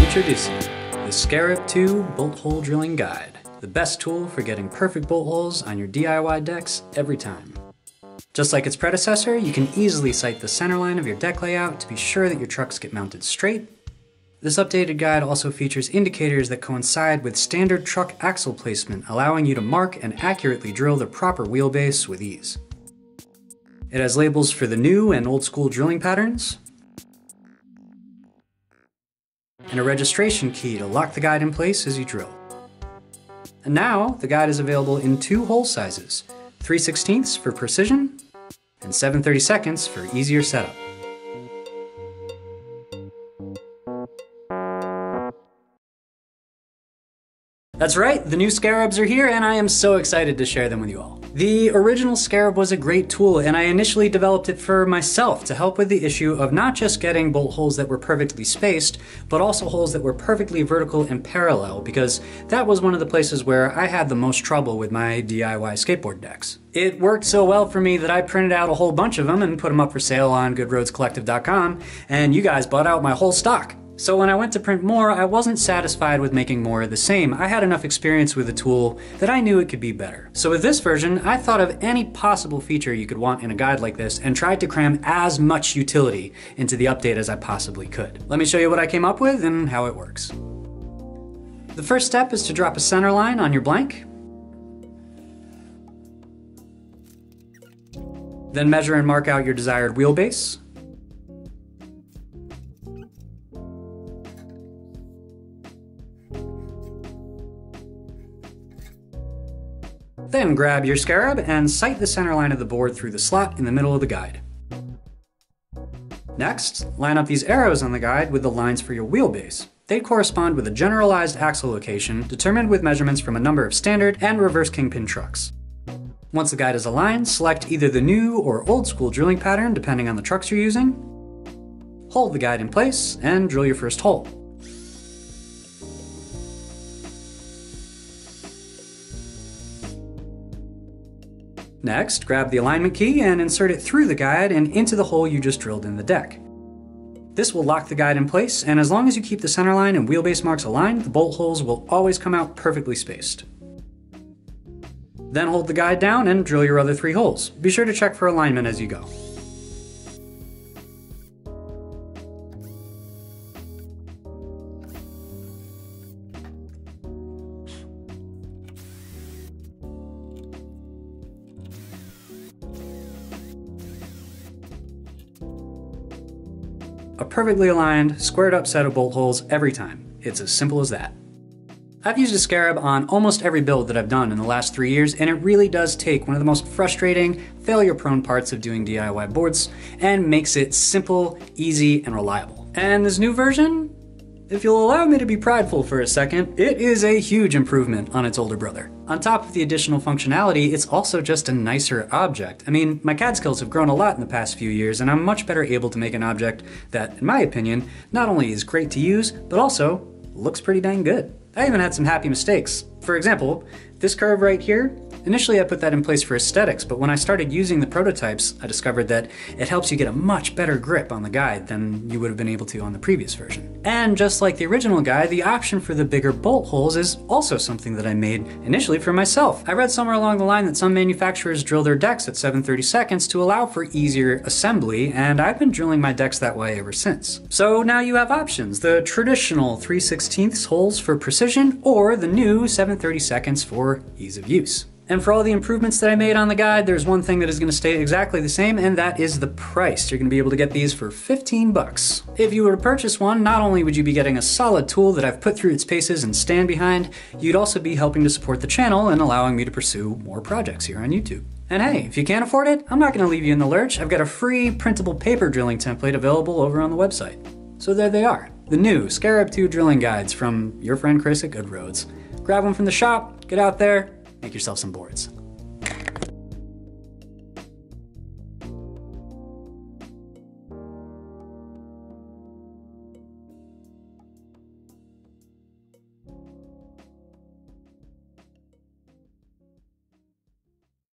Introducing the Scarab 2 Bolt Hole Drilling Guide, the best tool for getting perfect bolt holes on your DIY decks every time. Just like its predecessor, you can easily sight the center line of your deck layout to be sure that your trucks get mounted straight. This updated guide also features indicators that coincide with standard truck axle placement, allowing you to mark and accurately drill the proper wheelbase with ease. It has labels for the new and old school drilling patterns, and a registration key to lock the guide in place as you drill. And now, the guide is available in 2 hole sizes, 3/16 for precision, and 7/32 for easier setup. That's right, the new Scarabs are here and I am so excited to share them with you all. The original Scarab was a great tool and I initially developed it for myself to help with the issue of not just getting bolt holes that were perfectly spaced, but also holes that were perfectly vertical and parallel, because that was one of the places where I had the most trouble with my DIY skateboard decks. It worked so well for me that I printed out a whole bunch of them and put them up for sale on goodroadscollective.com, and you guys bought out my whole stock. So when I went to print more, I wasn't satisfied with making more of the same. I had enough experience with the tool that I knew it could be better. So with this version, I thought of any possible feature you could want in a guide like this and tried to cram as much utility into the update as I possibly could. Let me show you what I came up with and how it works. The first step is to drop a center line on your blank. Then measure and mark out your desired wheelbase. Then grab your Scarab and sight the center line of the board through the slot in the middle of the guide. Next, line up these arrows on the guide with the lines for your wheelbase. They correspond with a generalized axle location determined with measurements from a number of standard and reverse kingpin trucks. Once the guide is aligned, select either the new or old school drilling pattern depending on the trucks you're using. Hold the guide in place and drill your first hole. Next, grab the alignment key and insert it through the guide and into the hole you just drilled in the deck. This will lock the guide in place, and as long as you keep the center line and wheelbase marks aligned, the bolt holes will always come out perfectly spaced. Then hold the guide down and drill your other 3 holes. Be sure to check for alignment as you go. A perfectly aligned, squared up set of bolt holes every time. It's as simple as that. I've used a Scarab on almost every build that I've done in the last 3 years, and it really does take one of the most frustrating, failure-prone parts of doing DIY boards and makes it simple, easy, and reliable. And this new version, if you'll allow me to be prideful for a second, it is a huge improvement on its older brother. On top of the additional functionality, it's also just a nicer object. I mean, my CAD skills have grown a lot in the past few years, and I'm much better able to make an object that, in my opinion, not only is great to use, but also looks pretty dang good. I even had some happy mistakes. For example, this curve right here, initially I put that in place for aesthetics, but when I started using the prototypes, I discovered that it helps you get a much better grip on the guide than you would have been able to on the previous version. And just like the original guide, the option for the bigger bolt holes is also something that I made initially for myself. I read somewhere along the line that some manufacturers drill their decks at 7/32 to allow for easier assembly, and I've been drilling my decks that way ever since. So now you have options: the traditional 3/16 holes for precision, or the new 7/32 for ease of use. And for all the improvements that I made on the guide, there's one thing that is going to stay exactly the same, and that is the price. You're going to be able to get these for 15 bucks. If you were to purchase one, not only would you be getting a solid tool that I've put through its paces and stand behind, you'd also be helping to support the channel and allowing me to pursue more projects here on YouTube. And hey, if you can't afford it, I'm not going to leave you in the lurch. I've got a free printable paper drilling template available over on the website. So there they are, the new Scarab 2 drilling guides from your friend Chris at Good Roads. Grab one from the shop, get out there, make yourself some boards.